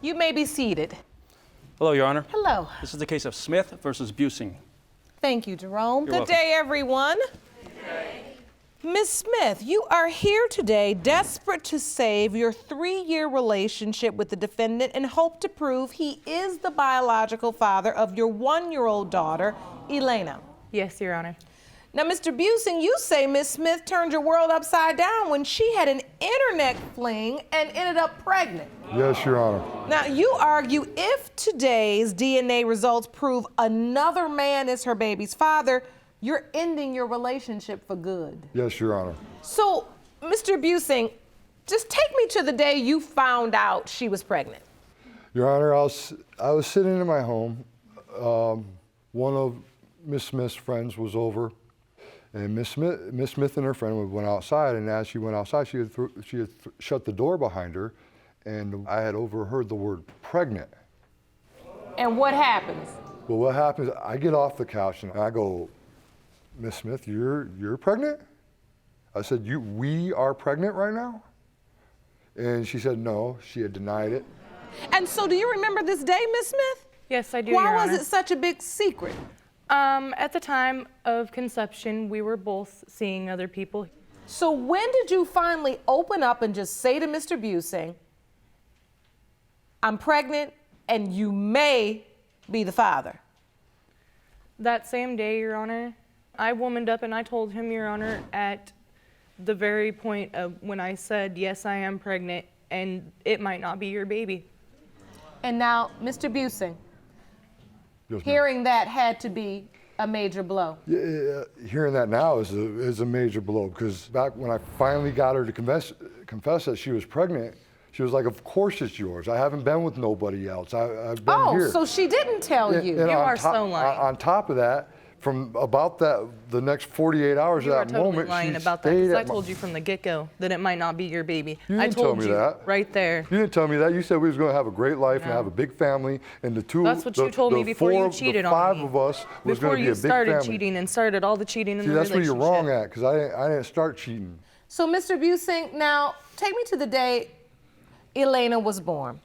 You may be seated. Hello, Your Honor. Hello. This is the case of Smith versus Busing. Thank you, Jerome. You're Good day, everyone. Good day. Ms. Smith, you are here today desperate to save your 3-year relationship with the defendant and hope to prove he is the biological father of your 1-year-old daughter, Elena. Yes, Your Honor. Now, Mr. Busing, you say Ms. Smith turned your world upside down when she had an internet fling and ended up pregnant. Yes, Your Honor. Now, you argue if today's DNA results prove another man is her baby's father, you're ending your relationship for good. Yes, Your Honor. So, Mr. Busing, just take me to the day you found out she was pregnant. Your Honor, I was sitting in my home. One of Miss Smith's friends was over, and Miss Smith and her friend went outside, and as she went outside, she had shut the door behind her, and I had overheard the word pregnant. And what happens? Well, what happens, I get off the couch and I go, Miss Smith, you're pregnant? I said, we are pregnant right now? And she said no, she had denied it. And so do you remember this day, Miss Smith? Yes, I do, Why Your was Honor. it such a big secret? At the time of conception, we were both seeing other people. So when did you finally open up and just say to Mr. Busing, I'm pregnant and you may be the father? That same day, Your Honor, I womaned up and I told him, Your Honor, at the very point of when I said, yes, I am pregnant and it might not be your baby. And now, Mr. Busing, Yes, ma'am. hearing that had to be a major blow. Yeah, hearing that now is a major blow, because back when I finally got her to confess that she was pregnant, she was like, of course it's yours. I haven't been with nobody else. I've been here. Oh, so she didn't tell you. And You on are so lying. On top of that, from about the next 48 hours You of are that totally moment, lying she about that, stayed because I at told you from the get-go that it might not be your baby. You I didn't tell told me you that. right there. You didn't tell me that. You said we was going to have a great life and No. have a big family, and the two. That's what you told me before you cheated the on me. 5 of us was Before going to be a you big family. started cheating and started all the cheating in See, the that's where relationship. you're wrong at, because I didn't start cheating. So, Mr. Busing, now take me to the day Elena was born.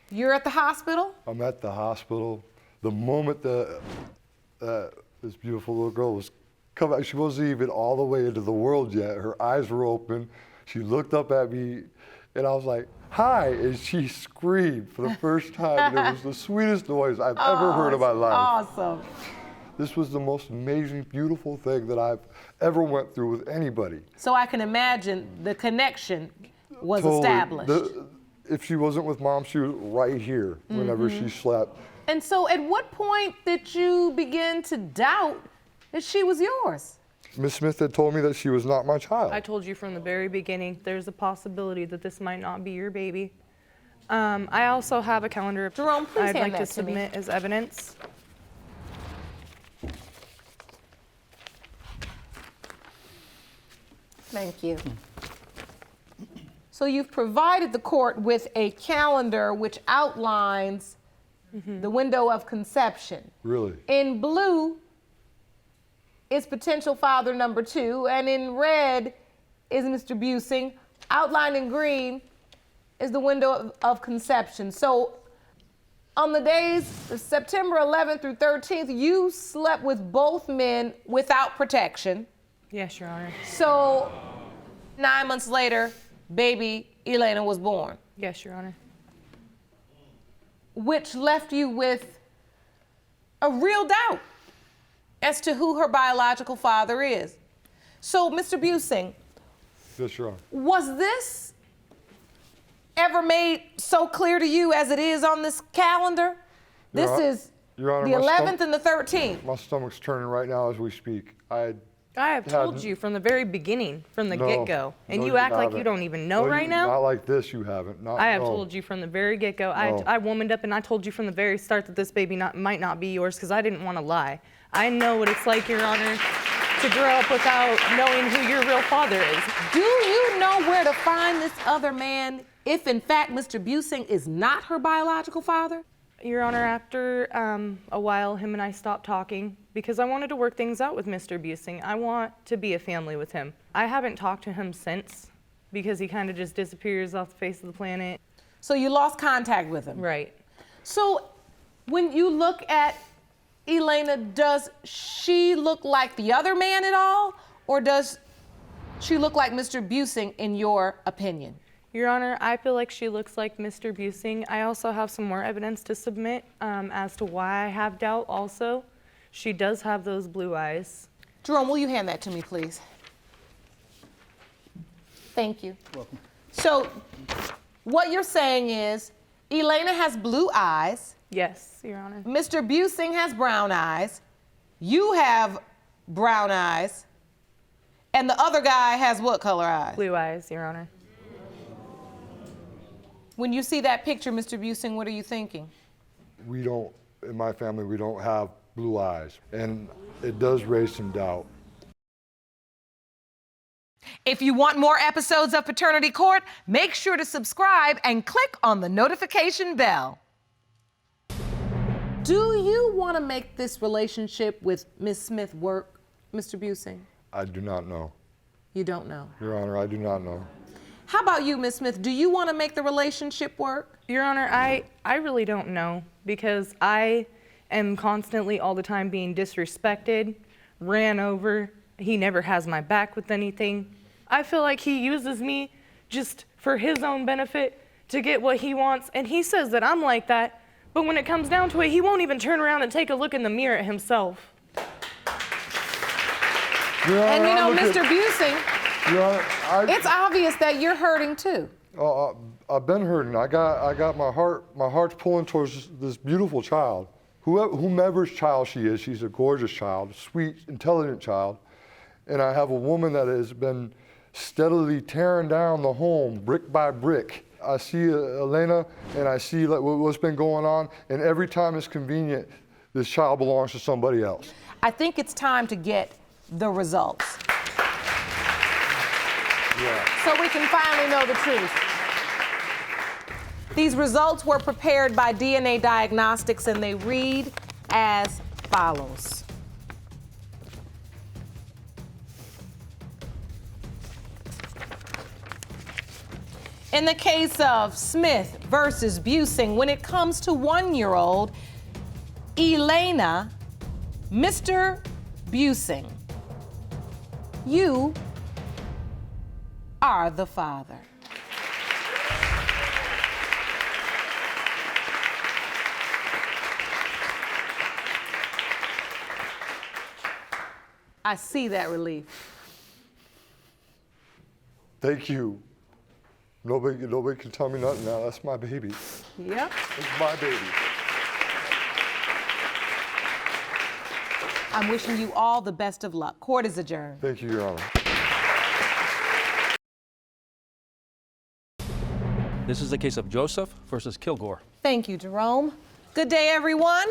You're at the hospital? I'm at the hospital. The moment this beautiful little girl was coming out, she wasn't even all the way into the world yet. Her eyes were open. She looked up at me, and I was like, hi, and she screamed for the first time. And it was the sweetest noise I've ever heard in my life. Awesome. This was the most amazing, beautiful thing that I've ever went through with anybody. So I can imagine the connection was Totally. established. If she wasn't with Mom, she was right here whenever she slept. And so at what point did you begin to doubt that she was yours? Miss Smith had told me that she was not my child. I told you from the very beginning, there's a possibility that this might not be your baby. I also have a calendar of Jerome, please I'd hand like to that to me. submit as evidence. Thank you. So you've provided the court with a calendar which outlines the window of conception. Really? In blue is potential father number 2, and in red is Mr. Busing. Outlined in green is the window of conception. So on the days of September 11th through 13th, you slept with both men without protection. Yes, Your Honor. So 9 months later, baby Elena was born, Yes, Your Honor. which left you with a real doubt as to who her biological father is. So, Mr. Busing, Yes, Your Honor. was this ever made so clear to you as it is on this calendar? This Your Hon- is Your Honor, the my 11th and the 13th. My stomach's turning right now as we speak. I have told you from the very beginning, from the get-go, and you act like you don't even know right now. Not like this, you haven't. I have told you from the very get-go. No. I womaned up and I told you from the very start that this baby might not be yours, because I didn't want to lie. I know what it's like, Your Honor, to grow up without knowing who your real father is. Do you know where to find this other man if, in fact, Mr. Busing is not her biological father? Your Honor, after a while, him and I stopped talking because I wanted to work things out with Mr. Busing. I want to be a family with him. I haven't talked to him since because he kind of just disappears off the face of the planet. So you lost contact with him. Right. So when you look at Elena, does she look like the other man at all? Or does she look like Mr. Busing in your opinion? Your Honor, I feel like she looks like Mr. Busing. I also have some more evidence to submit as to why I have doubt also. She does have those blue eyes. Jerome, will you hand that to me, please? Thank you. Welcome. So what you're saying is Elena has blue eyes, Yes, Your Honor. Mr. Busing has brown eyes, you have brown eyes, and the other guy has what color eyes? Blue eyes, Your Honor. When you see that picture, Mr. Busing, what are you thinking? We don't, in my family, we don't have blue eyes. And it does raise some doubt. If you want more episodes of Paternity Court, make sure to subscribe and click on the notification bell. Do you want to make this relationship with Ms. Smith work, Mr. Busing? I do not know. You don't know. Your Honor, I do not know. How about you, Ms. Smith? Do you want to make the relationship work? Your Honor, I really don't know because I am constantly all the time being disrespected, ran over. He never has my back with anything. I feel like he uses me just for his own benefit to get what he wants, and he says that I'm like that, but when it comes down to it, he won't even turn around and take a look in the mirror at himself. Your Honor, And you know, I look Mr. at- Busing, Your Honor, it's obvious that you're hurting too. I've been hurting. I got my heart's pulling towards this beautiful child. Whomever's child she is, she's a gorgeous child, sweet, intelligent child. And I have a woman that has been steadily tearing down the home brick by brick. I see Elena and I see like what's been going on, and every time it's convenient, this child belongs to somebody else. I think it's time to get the results so we can finally know the truth. These results were prepared by DNA Diagnostics and they read as follows. In the case of Smith versus Busing, when it comes to 1-year-old Elena, Mr. Busing, you are the father. I see that relief. Thank you. Nobody can tell me nothing now. That's my baby. Yep. It's my baby. I'm wishing you all the best of luck. Court is adjourned. Thank you, Your Honor. This is the case of Joseph versus Kilgore. Thank you, Jerome. Good day, everyone.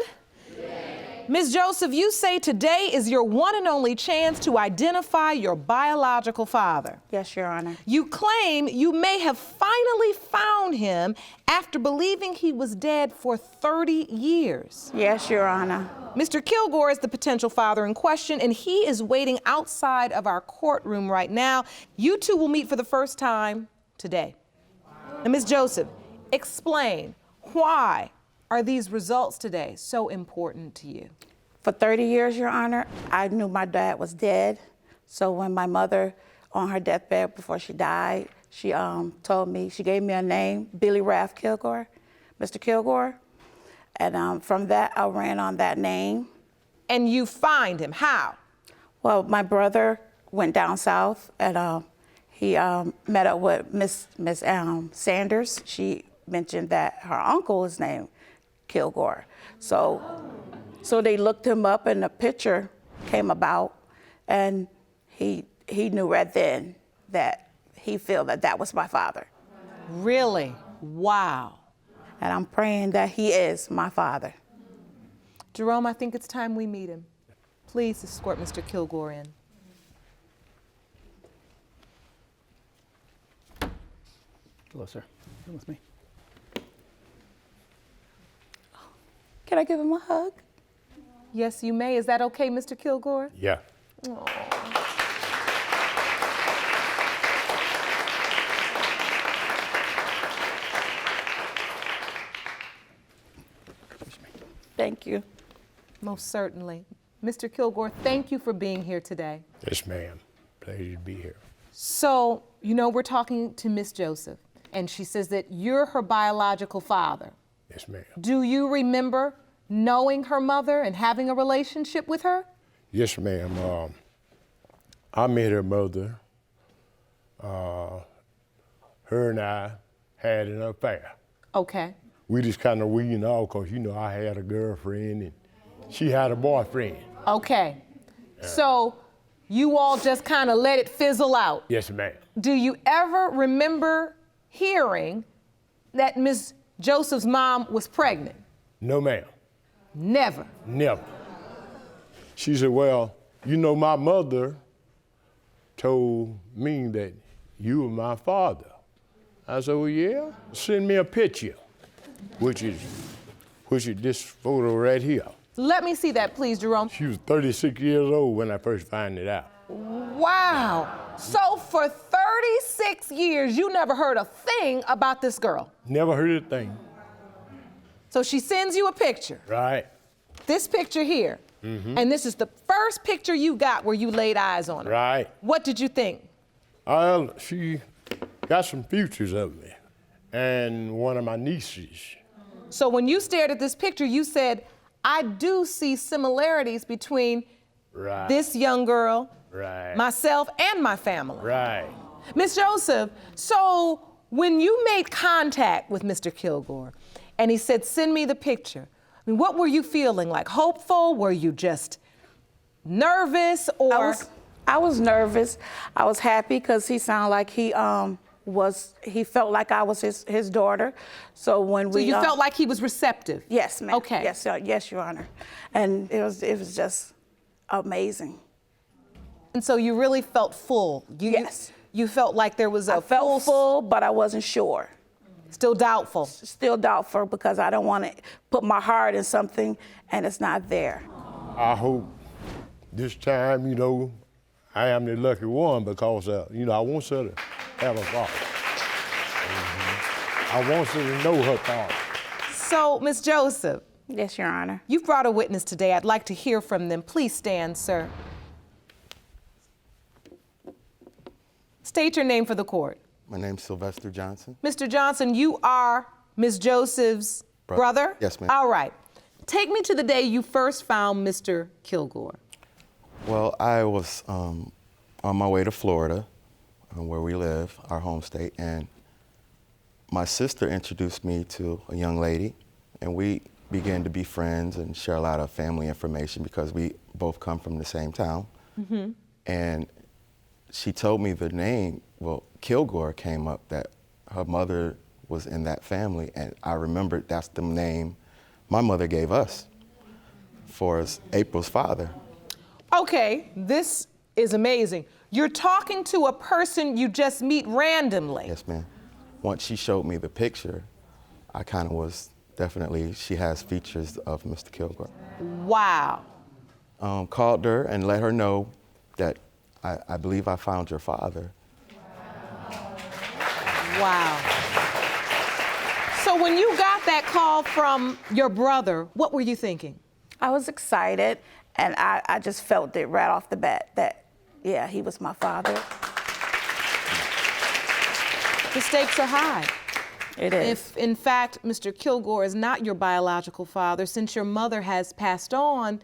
Ms. Joseph, you say today is your one and only chance to identify your biological father. Yes, Your Honor. You claim you may have finally found him after believing he was dead for 30 years. Yes, Your Honor. Mr. Kilgore is the potential father in question, and he is waiting outside of our courtroom right now. You two will meet for the first time today. Now, Ms. Joseph, explain why are these results today so important to you? For 30 years, Your Honor, I knew my dad was dead. So when my mother, on her deathbed before she died, she told me, she gave me a name, Billy Raff Kilgore, Mr. Kilgore. And from that, I ran on that name. And you find him, how? Well, my brother went down south and he met up with Miss Sanders. She mentioned that her uncle is named Kilgore. So they looked him up and a picture came about and he knew right then that he felt that that was my father. Really? Wow. And I'm praying that he is my father. Jerome, I think it's time we meet him. Please escort Mr. Kilgore in. Hello, sir. Come with me. Can I give him a hug? Yes, you may. Is that okay, Mr. Kilgore? Yeah. Thank you. Most certainly. Mr. Kilgore, thank you for being here today. Yes, ma'am. Pleasure to be here. So, you know, we're talking to Miss Joseph, and she says that you're her biological father. Yes, ma'am. Do you remember knowing her mother and having a relationship with her? Yes, ma'am. I met her mother. Her and I had an affair. Okay. We just kind of weaned off because, you know, I had a girlfriend and she had a boyfriend. Okay. So you all just kind of let it fizzle out. Yes, ma'am. Do you ever remember hearing that Miss Joseph's mom was pregnant? No, ma'am. Never. Never. She said, well, you know, my mother told me that you were my father. I said, well, yeah, send me a picture, which is this photo right here. Let me see that, please, Jerome. She was 36 years old when I first found it out. Wow. So for 36 years, you never heard a thing about this girl. Never heard a thing. So she sends you a picture. Right. This picture here. And this is the first picture you got where you laid eyes on her. Right. What did you think? Well, she got some pictures of me and one of my nieces. So when you stared at this picture, you said, I do see similarities between Right. this young girl, Right. myself, and my family. Right. Miss Joseph, so when you made contact with Mr. Kilgore and he said, send me the picture, I mean, what were you feeling like? Hopeful? Were you just nervous or? I was nervous. I was happy because he sounded like he felt like I was his daughter. So when So you felt like he was receptive? Yes, ma'am. Okay. Yes, Your Honor. And it was just amazing. And so you really felt full? Yes. You felt like there was a I felt full, but I wasn't sure. Still doubtful? Still doubtful because I don't want to put my heart in something and it's not there. I hope this time, you know, I am the lucky one because, you know, I want her to have a father. I want her to know her father. So, Miss Joseph, Yes, Your Honor. you've brought a witness today. I'd like to hear from them. Please stand, sir. State your name for the court. My name's Sylvester Johnson. Mr. Johnson, you are Ms. Joseph's brother? Yes, ma'am. All right. Take me to the day you first found Mr. Kilgore. Well, I was on my way to Florida, where we live, our home state, and my sister introduced me to a young lady, and we began to be friends and share a lot of family information because we both come from the same town. And she told me the name, well, Kilgore came up, that her mother was in that family, and I remembered that's the name my mother gave us for April's father. Okay, this is amazing. You're talking to a person you just meet randomly. Yes, ma'am. Once she showed me the picture, I kind of was definitely, she has features of Mr. Kilgore. Wow. Called her and let her know that I believe I found your father. Wow. So when you got that call from your brother, what were you thinking? I was excited, and I just felt it right off the bat that, yeah, he was my father. The stakes are high. It is. If, in fact, Mr. Kilgore is not your biological father, since your mother has passed on,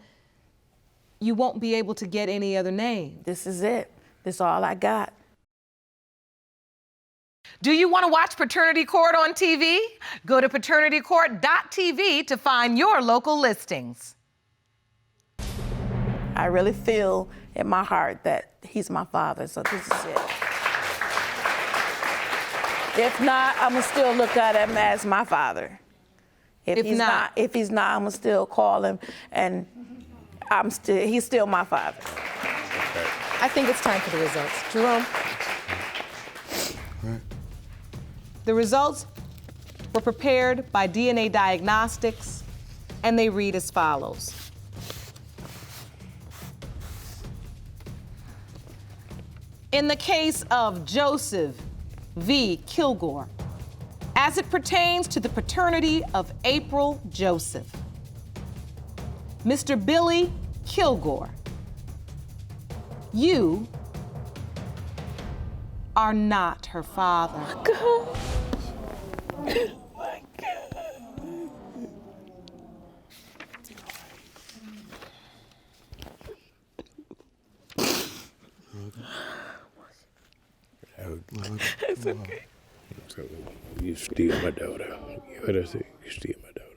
you won't be able to get any other name. This is it. This is all I got. Do you want to watch Paternity Court on TV? Go to paternitycourt.tv to find your local listings. I really feel in my heart that he's my father, so this is it. If not, I'm gonna still look at him as my father. If he's not, I'm gonna still call him, and he's still my father. I think it's time for the results. Jerome? Right. The results were prepared by DNA Diagnostics, and they read as follows. In the case of Joseph v. Kilgore, as it pertains to the paternity of April Joseph, Mr. Billy Kilgore, you are not her father. It's okay. You still my daughter. You heard her say, you still my daughter.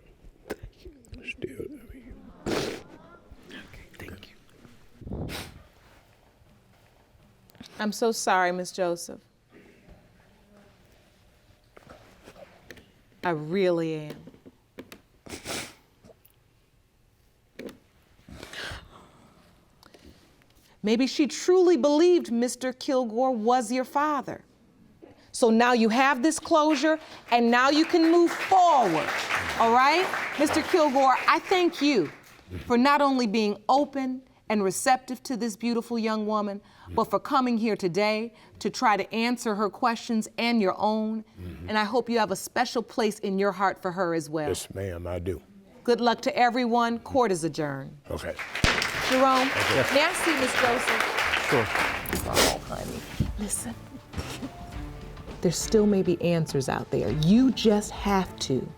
Thank you. Still love you. Okay, thank you. I'm so sorry, Miss Joseph. I really am. Maybe she truly believed Mr. Kilgore was your father. So now you have this closure, and now you can move forward, all right? Mr. Kilgore, I thank you for not only being open and receptive to this beautiful young woman, but for coming here today to try to answer her questions and your own. And I hope you have a special place in your heart for her as well. Yes, ma'am, I do. Good luck to everyone. Court is adjourned. Okay. Jerome, Yes. may I see Miss Joseph? Sure. Oh, honey, listen. There still may be answers out there. You just have to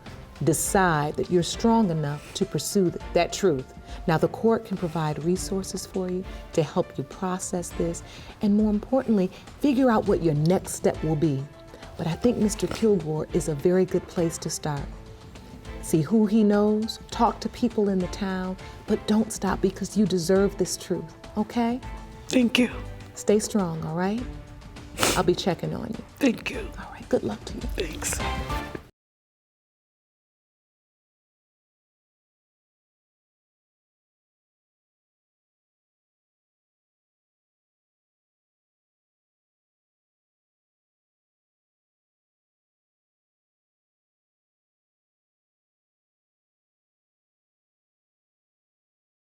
decide that you're strong enough to pursue that truth. Now, the court can provide resources for you to help you process this, and more importantly, figure out what your next step will be. But I think Mr. Kilgore is a very good place to start. See who he knows, talk to people in the town, but don't stop because you deserve this truth, okay? Thank you. Stay strong, all right? I'll be checking on you. Thank you. All right, good luck to you. Thanks.